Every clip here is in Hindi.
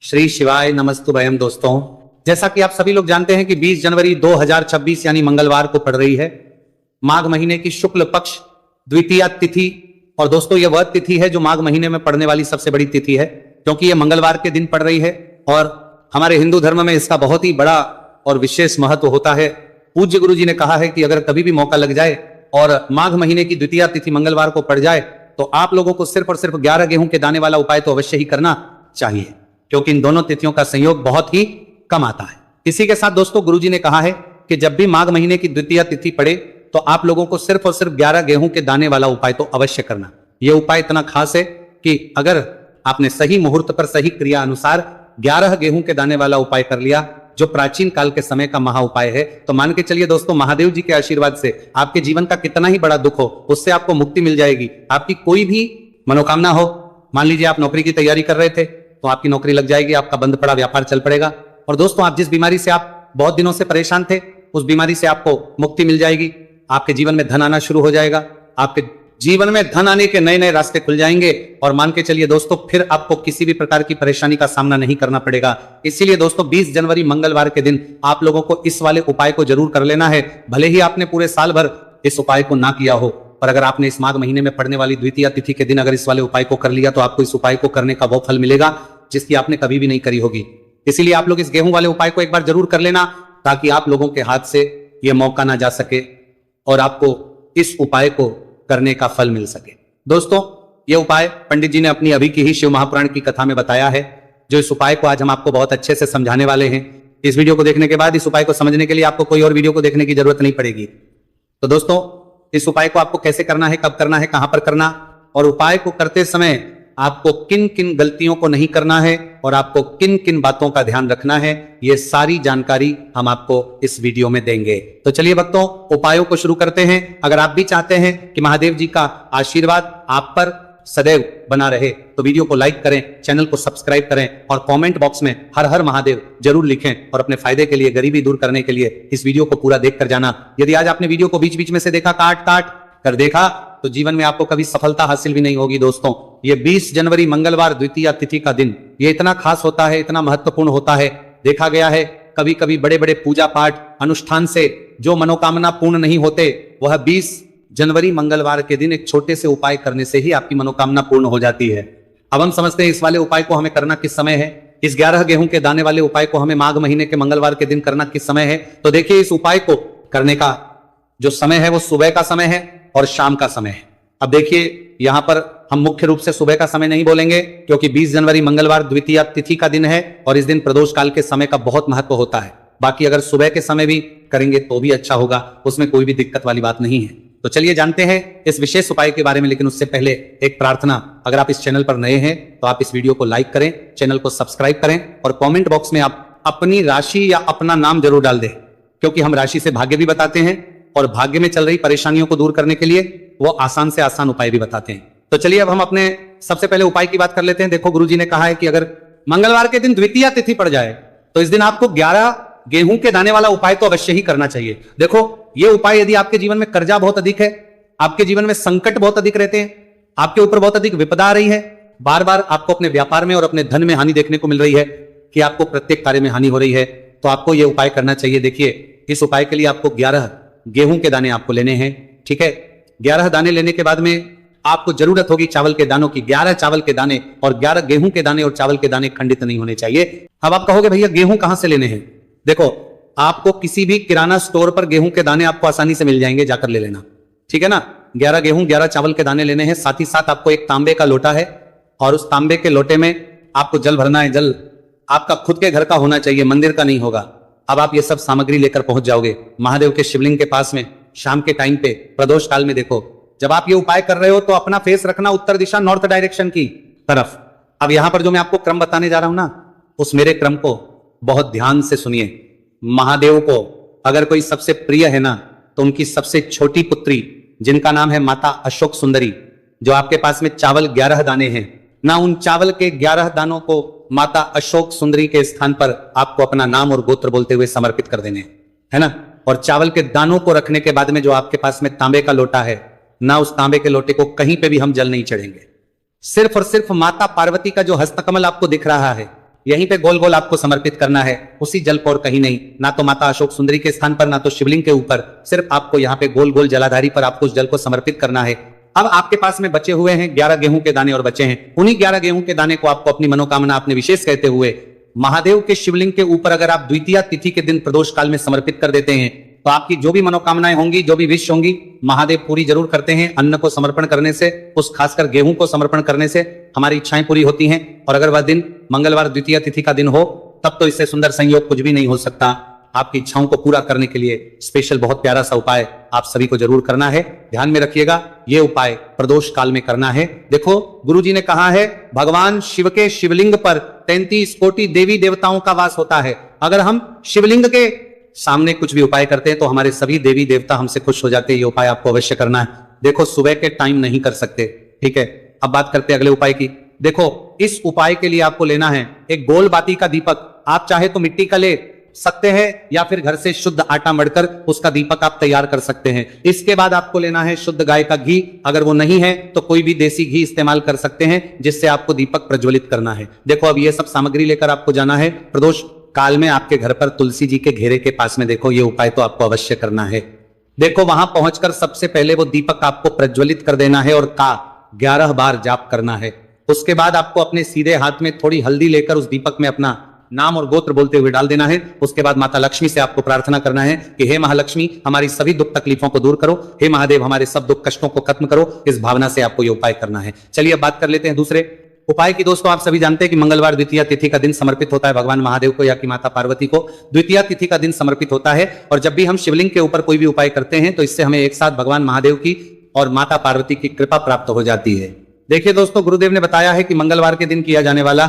श्री शिवाय नमस्तुभयम। दोस्तों, जैसा कि आप सभी लोग जानते हैं कि 20 जनवरी 2026 यानी मंगलवार को पड़ रही है माघ महीने की शुक्ल पक्ष द्वितीया तिथि। और दोस्तों, यह वह तिथि है जो माघ महीने में पड़ने वाली सबसे बड़ी तिथि है, क्योंकि यह मंगलवार के दिन पड़ रही है। और हमारे हिंदू धर्म में इसका बहुत ही बड़ा और विशेष महत्व होता है। पूज्य गुरु जी ने कहा है कि अगर कभी भी मौका लग जाए और माघ महीने की द्वितीया तिथि मंगलवार को पड़ जाए तो आप लोगों को सिर्फ और सिर्फ 11 गेहूं के दाने वाला उपाय तो अवश्य ही करना चाहिए, क्योंकि इन दोनों तिथियों का संयोग बहुत ही कम आता है। इसी के साथ दोस्तों, गुरुजी ने कहा है कि जब भी माघ महीने की द्वितीया तिथि पड़े तो आप लोगों को सिर्फ और सिर्फ 11 गेहूं के दाने वाला उपाय तो अवश्य करना। यह उपाय इतना खास है कि अगर आपने सही मुहूर्त पर सही क्रिया अनुसार 11 गेहूं के दाने वाला उपाय कर लिया, जो प्राचीन काल के समय का महा उपाय है, तो मान के चलिए दोस्तों, महादेव जी के आशीर्वाद से आपके जीवन का कितना ही बड़ा दुख हो उससे आपको मुक्ति मिल जाएगी। आपकी कोई भी मनोकामना हो, मान लीजिए आप नौकरी की तैयारी कर रहे थे तो आपकी नौकरी लग जाएगी, आपका बंद पड़ा व्यापार चल पड़ेगा। और दोस्तों, आप जिस बीमारी से आप बहुत दिनों से परेशान थे उस बीमारी से आपको मुक्ति मिल जाएगी। आपके जीवन में धन आना शुरू हो जाएगा, आपके जीवन में धन आने के नए नए रास्ते खुल जाएंगे। और मान के चलिए दोस्तों, फिर आपको किसी भी प्रकार की परेशानी का सामना नहीं करना पड़ेगा। इसीलिए दोस्तों, 20 जनवरी मंगलवार के दिन आप लोगों को इस वाले उपाय को जरूर कर लेना है। भले ही आपने पूरे साल भर इस उपाय को ना किया हो, पर अगर आपने इस माघ महीने में पड़ने वाली द्वितीया तिथि के दिन अगर इस वाले उपाय को कर लिया तो आपको इस उपाय को करने का वो फल मिलेगा जिसकी आपने कभी भी नहीं करी होगी। इसीलिए आप लोग इस गेहूं वाले उपाय को एक बार जरूर कर लेना, ताकि आप लोगों के हाथ से यह मौका ना जा सके और आपको इस उपाय को करने का फल मिल सके। दोस्तों, यह उपाय पंडित जी ने अपनी अभी की ही शिव महापुराण की कथा में बताया है, जो इस उपाय को आज हम आपको बहुत अच्छे से समझाने वाले हैं। इस वीडियो को देखने के बाद इस उपाय को समझने के लिए आपको कोई और वीडियो को देखने की जरूरत नहीं पड़ेगी। तो दोस्तों, इस उपाय को आपको कैसे करना है, कब करना है, कहां पर करना, और उपाय को करते समय आपको किन किन गलतियों को नहीं करना है और आपको किन किन बातों का ध्यान रखना है, यह सारी जानकारी हम आपको इस वीडियो में देंगे। तो चलिए भक्तों, उपायों को शुरू करते हैं। अगर आप भी चाहते हैं कि महादेव जी का आशीर्वाद आप पर सदैव बना रहे तो वीडियो को लाइक करें, चैनल को सब्सक्राइब करें और कमेंट बॉक्स में हर हर महादेव जरूर लिखें। और अपने फायदे के लिए, गरीबी दूर करने के लिए इस वीडियो को पूरा देख कर जाना। यदि आज आपने वीडियो को बीच बीच में से देखा, काट काट कर देखा, तो जीवन में आपको कभी सफलता हासिल भी नहीं होगी। दोस्तों, ये 20 जनवरी मंगलवार द्वितीया तिथि का दिन ये इतना खास होता है, इतना महत्वपूर्ण होता है। देखा गया है कभी कभी बड़े बड़े पूजा पाठ अनुष्ठान से जो मनोकामना पूर्ण नहीं होते, वह 20 जनवरी मंगलवार के दिन एक छोटे से उपाय करने से ही आपकी मनोकामना पूर्ण हो जाती है। अब हम समझते हैं इस वाले उपाय को हमें करना किस समय है। इस 11 गेहूं के दाने वाले उपाय को हमें माघ महीने के मंगलवार के दिन करना किस समय है। तो देखिए, इस उपाय को करने का जो समय है वो सुबह का समय है और शाम का समय है। अब देखिए, यहां पर हम मुख्य रूप से सुबह का समय नहीं बोलेंगे, क्योंकि 20 जनवरी मंगलवार द्वितीया तिथि का दिन है और इस दिन प्रदोष काल के समय का बहुत महत्व होता है। बाकी अगर सुबह के समय भी करेंगे तो भी अच्छा होगा, उसमें कोई भी दिक्कत वाली बात नहीं है। तो चलिए जानते हैं इस विशेष उपाय के बारे में। लेकिन उससे पहले एक प्रार्थना, अगर आप इस चैनल पर नए हैं तो आप इस वीडियो को लाइक करें, चैनल को सब्सक्राइब करें और कमेंट बॉक्स में आप अपनी राशि या अपना नाम जरूर डाल दें, क्योंकि हम राशि से भाग्य भी बताते हैं और भाग्य में चल रही परेशानियों को दूर करने के लिए वो आसान से आसान उपाय भी बताते हैं। तो चलिए अब हम अपने सबसे पहले उपाय की बात कर लेते हैं। देखो, गुरुजी ने कहा है कि अगर मंगलवार के दिन द्वितीया तिथि पड़ जाए तो इस दिन आपको 11 गेहूं के दाने वाला उपाय तो अवश्य ही करना चाहिए। देखो, ये उपाय यदि आपके जीवन में कर्जा बहुत अधिक है, आपके जीवन में संकट बहुत अधिक रहते हैं, आपके ऊपर बहुत अधिक विपदा आ रही है, बार बार आपको अपने व्यापार में और अपने धन में हानि देखने को मिल रही है, कि आपको प्रत्येक कार्य में हानि हो रही है, तो आपको यह उपाय करना चाहिए। देखिए, इस उपाय के लिए आपको 11 गेहूं के दाने आपको लेने हैं। ठीक है, 11 दाने लेने के बाद में आपको जरूरत होगी चावल के दानों की। 11 चावल के दाने और 11 गेहूं के दाने और चावल के दाने खंडित नहीं होने चाहिए। अब आप कहोगे भैया गेहूं कहां से लेने हैं। देखो, आपको किसी भी किराना स्टोर पर गेहूं के दाने आपको आसानी से मिल जाएंगे, जाकर ले लेना। ठीक है ना। 11 गेहूं 11 चावल के दाने लेने हैं। साथ ही साथ आपको एक तांबे का लोटा है और उस तांबे के लोटे में आपको जल भरना है। जल आपका खुद के घर का होना चाहिए, मंदिर का नहीं होगा। अब आप ये सब सामग्री लेकर पहुंच जाओगे महादेव के शिवलिंग के पास में शाम के टाइम पे, प्रदोष काल में। देखो, जब आप ये उपाय कर रहे हो तो अपना फेस रखना उत्तर दिशा, नॉर्थ डायरेक्शन की तरफ। अब यहां पर जो मैं आपको क्रम बताने जा रहा हूं ना, उस मेरे क्रम को बहुत ध्यान से सुनिए। महादेव को अगर कोई सबसे प्रिय है ना, तो उनकी सबसे छोटी पुत्री जिनका नाम है माता अशोक सुंदरी, जो आपके पास में चावल 11 दाने हैं ना, उन चावल के 11 दानों को माता अशोक सुंदरी के स्थान पर आपको अपना नाम और गोत्र बोलते हुए समर्पित कर देने, है ना। और चावल के दानों को रखने के बाद में जो आपके पास में तांबे का लोटा है ना, उस तांबे के लोटे को कहीं पे भी हम जल नहीं चढ़ेंगे। सिर्फ और सिर्फ माता पार्वती का जो हस्तकमल आपको दिख रहा है, यहीं पे गोल गोल आपको समर्पित करना है, उसी जल को और कहीं नहीं, ना तो माता अशोक सुंदरी के स्थान पर, ना तो शिवलिंग के ऊपर, सिर्फ आपको यहाँ पे गोल गोल जलाधारी पर आपको उस जल को समर्पित करना है। अब आपके पास में बचे हुए हैं 11 गेहूं के दाने और बचे हैं, उन्हीं 11 गेहूं के दाने को आपको अपनी मनोकामना अपने विशेष कहते हुए महादेव के शिवलिंग के ऊपर अगर आप द्वितीया तिथि के दिन प्रदोष काल में समर्पित कर देते हैं तो आपकी जो भी मनोकामनाएं होंगी, जो भी विश होंगी, महादेव पूरी जरूर करते हैं। अन्न को समर्पण करने से, उस खासकर गेहूं को समर्पण करने से हमारी इच्छाएं पूरी होती हैं। और अगर वह दिन मंगलवार द्वितीया तिथि का दिन हो तब तो इससे सुंदर संयोग कुछ भी नहीं हो सकता। आपकी इच्छाओं को पूरा करने के लिए स्पेशल बहुत प्यारा सा उपाय आप सभी को जरूर करना है। ध्यान में रखिएगा, ये उपाय प्रदोष काल में करना है। देखो गुरुजी ने कहा है भगवान शिव के शिवलिंग पर 33 कोटि देवी देवताओं का वास होता है। अगर हम शिवलिंग के सामने कुछ भी उपाय करते हैं तो हमारे सभी देवी देवता हमसे खुश हो जाते हैं। ये उपाय आपको अवश्य करना है। देखो सुबह के टाइम नहीं कर सकते, ठीक है। अब बात करते हैं अगले उपाय की। देखो इस उपाय के लिए आपको लेना है एक गोल बाती का दीपक। आप चाहे तो मिट्टी का ले सकते हैं या फिर घर से शुद्ध आटा मढ़कर उसका दीपक आप तैयार कर सकते हैं। इसके बाद आपको लेना है शुद्ध गाय का घी। अगर वो नहीं है तो कोई भी देसी घी इस्तेमाल कर सकते हैं जिससे आपको दीपक प्रज्वलित करना है। देखो अब ये सब सामग्री लेकर आपको जाना है प्रदोष काल में आपके घर पर तुलसी जी के घेरे के पास में। देखो ये उपाय तो आपको अवश्य करना है। देखो वहां पहुंचकर सबसे पहले वो दीपक आपको प्रज्वलित कर देना है और का 11 बार जाप करना है। उसके बाद आपको अपने सीधे हाथ में थोड़ी हल्दी लेकर उस दीपक में अपना नाम और गोत्र बोलते हुए डाल देना है। उसके बाद माता लक्ष्मी से आपको प्रार्थना करना है कि हे महालक्ष्मी हमारी सभी दुख तकलीफों को दूर करो, हे महादेव हमारे सब दुख कष्टों को खत्म करो। इस भावना से आपको ये उपाय करना है। चलिए अब बात कर लेते हैं दूसरे उपाय की। दोस्तों आप सभी जानते हैं कि मंगलवार द्वितीया तिथि का दिन समर्पित होता है भगवान महादेव को या कि माता पार्वती को द्वितीया तिथि का दिन समर्पित होता है। और जब भी हम शिवलिंग के ऊपर कोई भी उपाय करते हैं तो इससे हमें एक साथ भगवान महादेव की और माता पार्वती की कृपा प्राप्त हो जाती है। देखिए दोस्तों गुरुदेव ने बताया है कि मंगलवार के दिन किया जाने वाला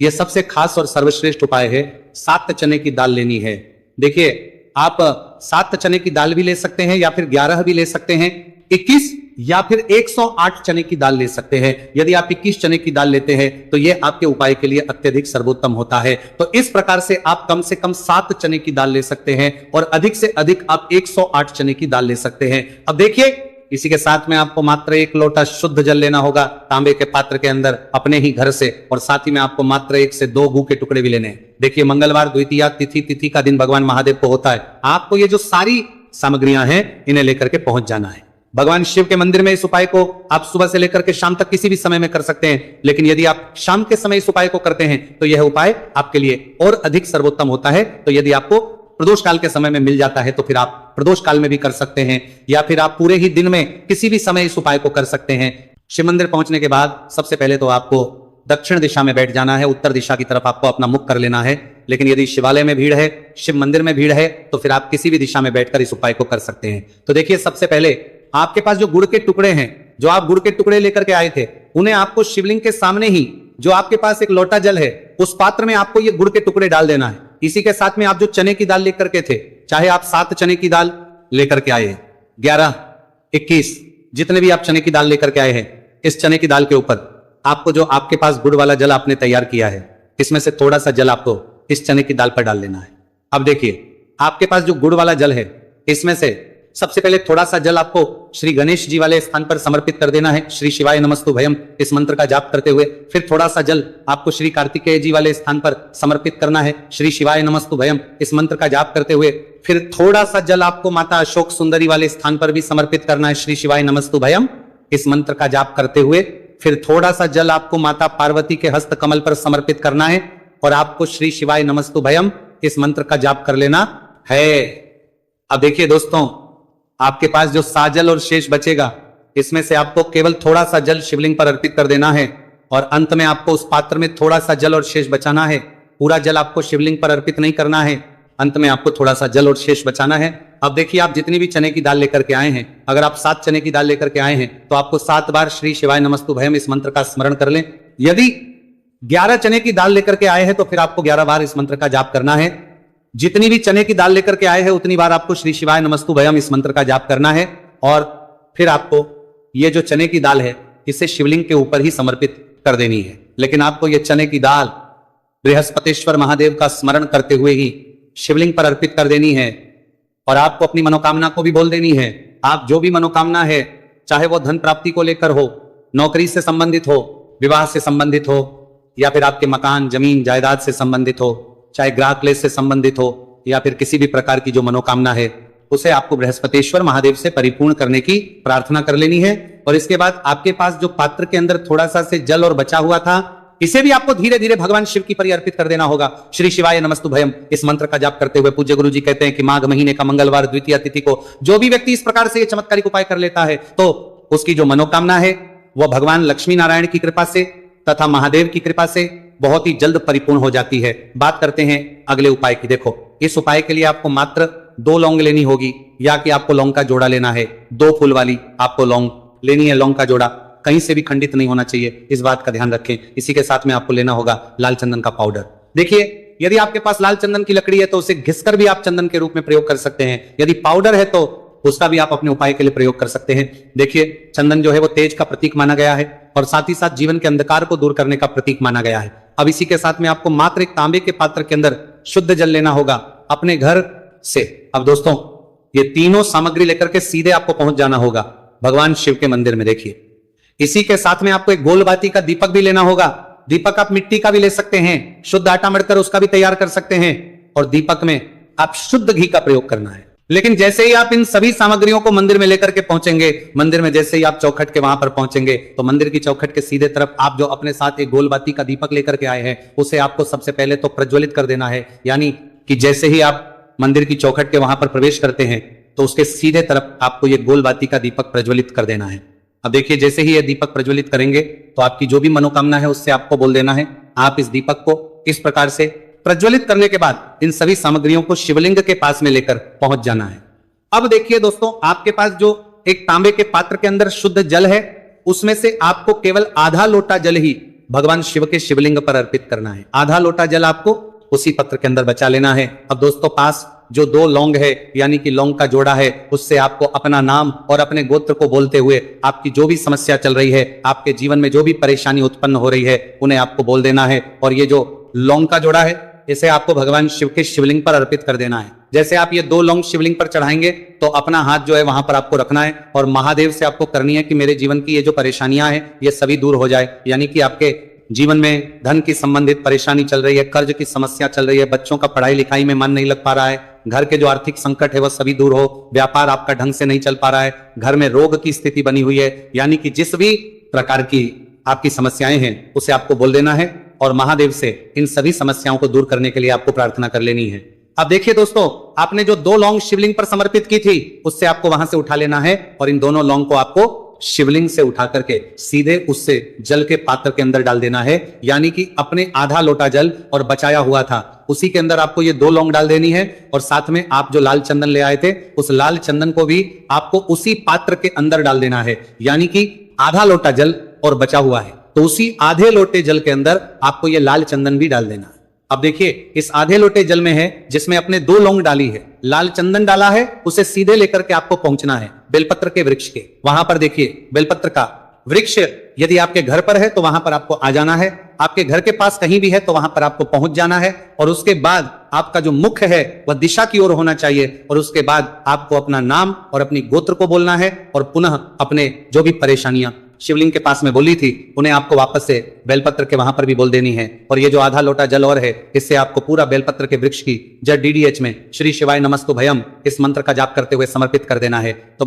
यह सबसे खास और सर्वश्रेष्ठ उपाय है। 7 चने की दाल लेनी है। देखिए आप 7 चने की दाल भी ले सकते हैं या फिर 11 भी ले सकते हैं, 21 या फिर 108 चने की दाल ले सकते हैं। यदि आप 21 चने की दाल लेते हैं तो यह आपके उपाय के लिए अत्यधिक सर्वोत्तम होता है। तो इस प्रकार से आप कम से कम 7 चने की दाल ले सकते हैं और अधिक से अधिक आप 108 चने की दाल ले सकते हैं। अब देखिए इसी के साथ में आपको मात्र 1 लोटा शुद्ध जल लेना होगा तांबे के पात्र के अंदर अपने ही घर से, और साथ ही में आपको मात्र 1 से 2 गू के टुकड़े भी लेने हैं। देखिए मंगलवार द्वितीया तिथि का दिन भगवान महादेव को होता है। आपको ये जो सारी सामग्रियां हैं इन्हें लेकर के पहुंच जाना है भगवान शिव के मंदिर में। इस उपाय को आप सुबह से लेकर के शाम तक किसी भी समय में कर सकते हैं, लेकिन यदि आप शाम के समय इस उपाय को करते हैं तो यह उपाय आपके लिए और अधिक सर्वोत्तम होता है। तो यदि आपको प्रदोष काल के समय में मिल जाता है तो फिर आप प्रदोष काल में भी कर सकते हैं या फिर आप पूरे ही दिन में किसी भी समय इस उपाय को कर सकते हैं। शिव मंदिर पहुंचने के बाद सबसे पहले तो आपको दक्षिण दिशा में बैठ जाना है, उत्तर दिशा की तरफ आपको अपना मुख कर लेना है। लेकिन यदि शिवालय में भीड़ है, शिव मंदिर में भीड़ है तो फिर आप किसी भी दिशा में बैठकर इस उपाय को कर सकते हैं। तो देखिए सबसे पहले आपके पास जो गुड़ के टुकड़े हैं, जो आप गुड़ के टुकड़े लेकर के आए थे, उन्हें आपको शिवलिंग के सामने ही जो आपके पास एक लोटा जल है उस पात्र में आपको ये गुड़ के टुकड़े डाल देना है। इसी के साथ में आप जो चने की दाल लेकर के थे, चाहे आप 7 चने की दाल लेकर के आए, 11, 21 जितने भी आप चने की दाल लेकर के आए हैं, इस चने की दाल के ऊपर आपको जो आपके पास गुड़ वाला जल आपने तैयार किया है इसमें से थोड़ा सा जल आपको इस चने की दाल पर डाल लेना है। अब देखिए आपके पास जो गुड़ वाला जल है इसमें से सबसे पहले थोड़ा सा जल आपको श्री गणेश जी वाले स्थान पर समर्पित कर देना है, श्री शिवाय नमस्तुभयम इस मंत्र का जाप करते हुए। फिर थोड़ा सा जल आपको श्री कार्तिकेय जी वाले स्थान पर समर्पित करना है, श्री शिवाय नमस्तुभयम इस मंत्र का जाप करते हुए। फिर थोड़ा सा जल आपको माता अशोक सुंदरी वाले स्थान पर भी समर्पित करना है, श्री शिवाय नमस्तुभयम इस मंत्र का जाप करते हुए। फिर थोड़ा सा जल आपको माता पार्वती के हस्त कमल पर समर्पित करना है और आपको श्री शिवाय नमस्तुभयम इस मंत्र का जाप कर लेना है। अब देखिए दोस्तों आपके पास जो साजल और शेष बचेगा इसमें से आपको केवल थोड़ा सा जल शिवलिंग पर अर्पित कर देना है और अंत में आपको उस पात्र में थोड़ा सा जल और शेष बचाना है। पूरा जल आपको शिवलिंग पर अर्पित नहीं करना है, अंत में आपको थोड़ा सा जल और शेष बचाना है। अब देखिए आप जितनी भी चने की दाल लेकर के आए हैं, अगर आप 7 चने की दाल लेकर के आए हैं तो आपको 7 बार श्री शिवाय नमस्तुभयम इस मंत्र का स्मरण कर लें। यदि 11 चने की दाल लेकर के आए हैं तो फिर आपको 11 बार इस मंत्र का जाप करना है। जितनी भी चने की दाल लेकर के आए हैं उतनी बार आपको श्री शिवाय नमस्तुभयम इस मंत्र का जाप करना है। और फिर आपको ये जो चने की दाल है इसे शिवलिंग के ऊपर ही समर्पित कर देनी है। लेकिन आपको ये चने की दाल बृहस्पतिश्वर महादेव का स्मरण करते हुए ही शिवलिंग पर अर्पित कर देनी है और आपको अपनी मनोकामना को भी बोल देनी है। आप जो भी मनोकामना है, चाहे वो धन प्राप्ति को लेकर हो, नौकरी से संबंधित हो, विवाह से संबंधित हो, या फिर आपके मकान, जमीन, जायदाद से संबंधित हो, चाहे ग्राह क्लेश से संबंधित हो, या फिर किसी भी प्रकार की जो मनोकामना है, उसे आपको बृहस्पतिश्वर महादेव से परिपूर्ण करने की प्रार्थना कर लेनी है। और इसके बाद आपके पास जो पात्र के अंदर थोड़ा सा से जल और बचा हुआ था, इसे भी आपको धीरे धीरे भगवान शिव की पर अर्पित कर देना होगा। श्री शिवाय नमस्तुभयम इस मंत्र का जाप करते हुए पूज्य गुरु जी कहते हैं कि माघ महीने का मंगलवार द्वितीया तिथि को जो भी व्यक्ति इस प्रकार से ये चमत्कारिक उपाय कर लेता है, तो उसकी जो मनोकामना है वह भगवान लक्ष्मी नारायण की कृपा से तथा महादेव की कृपा से बहुत ही जल्द परिपूर्ण हो जाती है। बात करते हैं अगले उपाय की। देखो, इस उपाय के लिए आपको मात्र 2 लौंग लेनी होगी, या कि आपको लौंग का जोड़ा लेना है। 2 फूल वाली आपको लौंग लेनी है। लौंग का जोड़ा कहीं से भी खंडित नहीं होना चाहिए, इस बात का ध्यान रखें। इसी के साथ में आपको लेना होगा लाल चंदन का पाउडर। देखिए, यदि आपके पास लाल चंदन की लकड़ी है तो उसे घिसकर भी आप चंदन के रूप में प्रयोग कर सकते हैं। यदि पाउडर है तो उसका भी आप अपने उपाय के लिए प्रयोग कर सकते हैं। देखिए, चंदन जो है वो तेज का प्रतीक माना गया है और साथ ही साथ जीवन के अंधकार को दूर करने का प्रतीक माना गया है। अब इसी के साथ में आपको मात्र एक तांबे के पात्र के अंदर शुद्ध जल लेना होगा अपने घर से। अब दोस्तों, ये तीनों सामग्री लेकर के सीधे आपको पहुंच जाना होगा भगवान शिव के मंदिर में। देखिए, इसी के साथ में आपको एक गोलबाती का दीपक भी लेना होगा। दीपक आप मिट्टी का भी ले सकते हैं, शुद्ध आटा मढ़कर उसका भी तैयार कर सकते हैं, और दीपक में आप शुद्ध घी का प्रयोग करना है। लेकिन जैसे ही आप इन सभी सामग्रियों को मंदिर में लेकर के पहुंचेंगे, मंदिर में जैसे ही आप चौखट के वहां पर पहुंचेंगे, तो मंदिर की चौखट के सीधे तरफ आप जो अपने साथ एक गोलबाती का दीपक लेकर के आए हैं, उसे आपको सबसे पहले तो प्रज्वलित कर देना है। यानी कि जैसे ही आप मंदिर की चौखट के वहां पर प्रवेश करते हैं, तो उसके सीधे तरफ आपको ये गोलबाती का दीपक प्रज्वलित कर देना है। अब देखिए, जैसे ही ये दीपक प्रज्वलित करेंगे तो आपकी जो भी मनोकामना है उससे आपको बोल देना है। आप इस दीपक को इस प्रकार से प्रज्वलित करने के बाद इन सभी सामग्रियों को शिवलिंग के पास में लेकर पहुंच जाना है। अब देखिए दोस्तों, आपके पास जो एक तांबे के पात्र के अंदर शुद्ध जल है, उसमें से आपको केवल आधा लोटा जल ही भगवान शिव के शिवलिंग पर अर्पित करना है। आधा लोटा जल आपको उसी पत्र के अंदर बचा लेना है। अब दोस्तों, पास जो 2 लौंग है, यानी कि लौंग का जोड़ा है, उससे आपको अपना नाम और अपने गोत्र को बोलते हुए आपकी जो भी समस्या चल रही है, आपके जीवन में जो भी परेशानी उत्पन्न हो रही है, उन्हें आपको बोल देना है। और ये जो लौंग का जोड़ा है, इसे आपको भगवान शिव के शिवलिंग पर अर्पित कर देना है। जैसे आप ये 2 लौंग शिवलिंग पर चढ़ाएंगे तो अपना हाथ जो है वहां पर आपको रखना है और महादेव से आपको करनी है कि मेरे जीवन की ये जो परेशानियां हैं ये सभी दूर हो जाए। यानी कि आपके जीवन में धन की संबंधित परेशानी चल रही है, कर्ज की समस्या चल रही है, बच्चों का पढ़ाई लिखाई में मन नहीं लग पा रहा है, घर के जो आर्थिक संकट है वह सभी दूर हो, व्यापार आपका ढंग से नहीं चल पा रहा है, घर में रोग की स्थिति बनी हुई है, यानी कि जिस भी प्रकार की आपकी समस्याएं हैं उसे आपको बोल देना है और महादेव से इन सभी समस्याओं को दूर करने के लिए आपको प्रार्थना कर लेनी है। अब देखिए दोस्तों, आपने जो 2 लौंग शिवलिंग पर समर्पित की थी, उससे आपको वहां से उठा लेना है और इन दोनों लौंग को आपको शिवलिंग से उठा करके सीधे उससे जल के पात्र के अंदर डाल देना है। यानी कि अपने आधा लोटा जल और बचाया हुआ था उसी के अंदर आपको ये 2 लौंग डाल देनी है, और साथ में आप जो लाल चंदन ले आए थे उस लाल चंदन को भी आपको उसी पात्र के अंदर डाल देना है। यानी कि आधा लोटा जल और बचा हुआ है, तो उसी आधे लोटे जल के अंदर आपको ये लाल चंदन भी डाल देना है। अब देखिए, इस आधे लोटे जल में है जिसमें अपने 2 लौंग डाली है, लाल चंदन डाला है, उसे सीधे लेकर के आपको पहुंचना है बेलपत्र के वृक्ष के। वहां पर देखिए, बेलपत्र का वृक्ष यदि आपके घर पर है तो वहां पर आपको आ जाना है, आपके घर के पास कहीं भी है तो वहां पर आपको पहुंच जाना है, और उसके बाद आपका जो मुख है वह दिशा की ओर होना चाहिए, और उसके बाद आपको अपना नाम और अपनी गोत्र को बोलना है, और पुनः अपने जो भी परेशानियां शिवलिंग के पास में बोली थी उन्हें आपको वापस से बेलपत्र के वहां पर भी बोल देनी है। और ये जो आधा लोटा जल और है, इससे आपको पूरा बेलपत्र के वृक्ष की जड़ DDH में श्री शिवाय नमस्तुभयम इस मंत्र का जाप करते हुए समर्पित कर देना है। तो